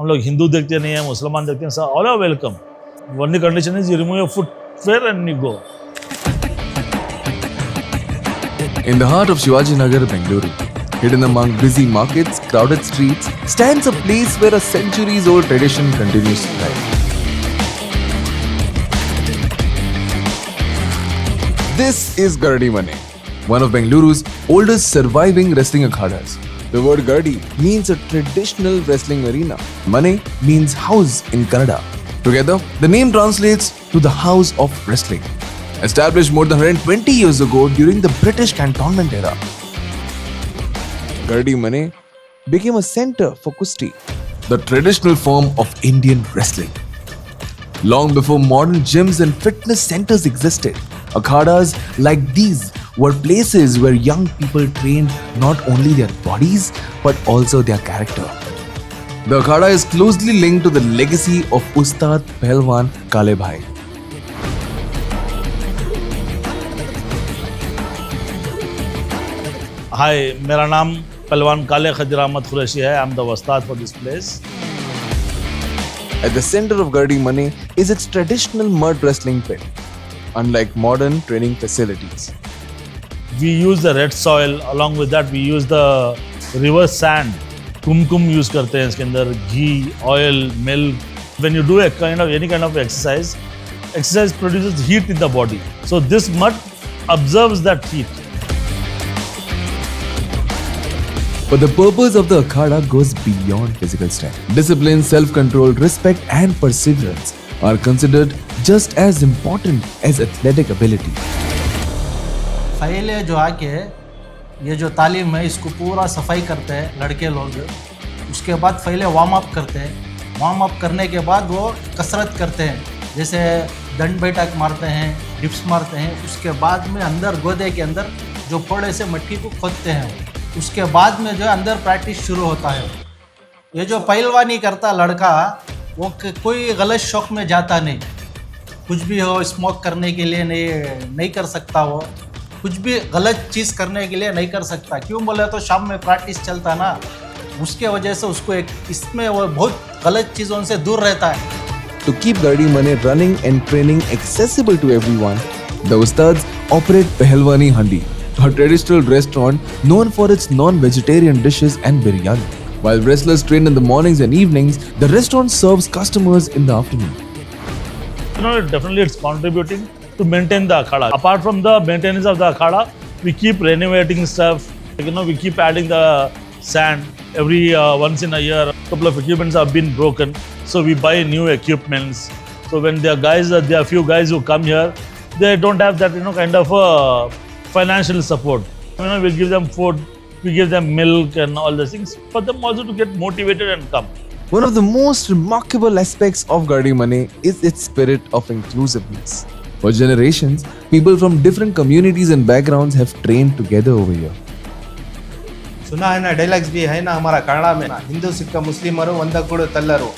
हम लोग हिंदू देखते नहीं है, मुसलमान देखते हैं, all are welcome. Only condition is you remove your footwear and you go. In the heart of Shivaji Nagar, Bengaluru, hidden among busy markets, crowded streets, stands a place where a centuries-old tradition continues to thrive. This is Gardi Mane, one of Bengaluru's oldest surviving wrestling akhadas. The word Gardi means a traditional wrestling arena. Mane means house in Kannada. Together, the name translates to the house of wrestling. Established more than 120 years ago during the British cantonment era, Gardi Mane became a center for Kusti, the traditional form of Indian wrestling. Long before modern gyms and fitness centers existed, akhadas like these were places where young people trained not only their bodies but also their character. The akhada is closely linked to the legacy of Ustad Pehlwan Kale Bhai. Hi, मेरा नाम पहलवान काले खजर अहमद कुरैशी है. I'm the Ustad for this place. At the center of Gardi Mane is its traditional mud wrestling pit, unlike modern training facilities. We use the red soil. Along with that, we use the river sand. Kumkum use करते हैं इसके अंदर, ghee, oil, milk. When you do any kind of exercise produces heat in the body. So this mud absorbs that heat. But the purpose of the akhada goes beyond physical strength. Discipline, self-control, respect, and perseverance are considered just as important as athletic ability. पहले जो आके ये जो तालीम है इसको पूरा सफाई करते हैं लड़के लोग. उसके बाद पहले वार्म अप करते हैं. वार्म अप करने के बाद वो कसरत करते हैं, जैसे दंड बैठक मारते हैं, डिप्स मारते हैं. उसके बाद में अंदर गोदे के अंदर जो फोड़े से मट्टी को खोदते हैं. उसके बाद में जो है अंदर प्रैक्टिस शुरू होता है. ये जो पहलवानी करता लड़का वो कोई गलत शौक में जाता नहीं. कुछ भी हो, स्मोक करने के लिए नहीं कर सकता. वो कुछ भी गलत चीज़ करने के लिए नहीं कर सकता. क्यों बोले तो शाम में प्रैक्टिस चलता ना, उसके वजह से उसको इसमें वो बहुत गलत चीज़ों से दूर रहता है. To keep Gardi Mane running and training accessible to everyone, the Ustads operate Pehlwani Handi, a traditional restaurant known for its non-vegetarian dishes and biryani. While wrestlers train in the mornings and evenings, the restaurant serves customers in the afternoon. Definitely it's contributing to maintain the akhada. Apart from the maintenance of the akhada, we keep renovating stuff. We keep adding the sand every once in a year. A couple of equipments have been broken, so we buy new equipments. So when there are few guys who come here, they don't have that kind of financial support. We give them food, we give them milk and all those things for them also to get motivated and come. One of the most remarkable aspects of Gardi Mane is its spirit of inclusiveness. For generations, people from different communities and backgrounds have trained together over here. सुना है ना, dialogues भी है ना हमारा कन्नड़ा में ना, हिंदू सिख मुस्लिमरू ಒಂದಕೂಡು तल्लरू.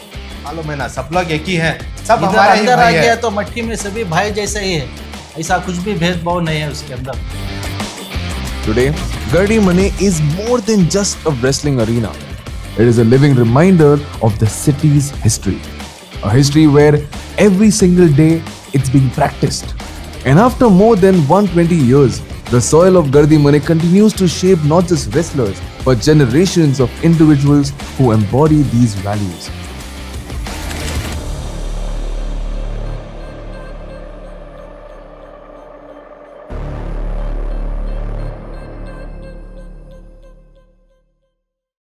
मालूम है ना, सब लोग एक ही हैं, सब हमारे ही अंदर आ भाई गया हैं. तो मट्टी में सभी भाई जैसे ही है. ऐसा कुछ भी भेदभाव नहीं है उसके अंदर. Today, Gardi Mane is more than just a wrestling arena. It is a living reminder of the city's history. A history where every single day it's being practiced. And after more than 120 years, the soil of Gardi Mane continues to shape not just wrestlers, but generations of individuals who embody these values.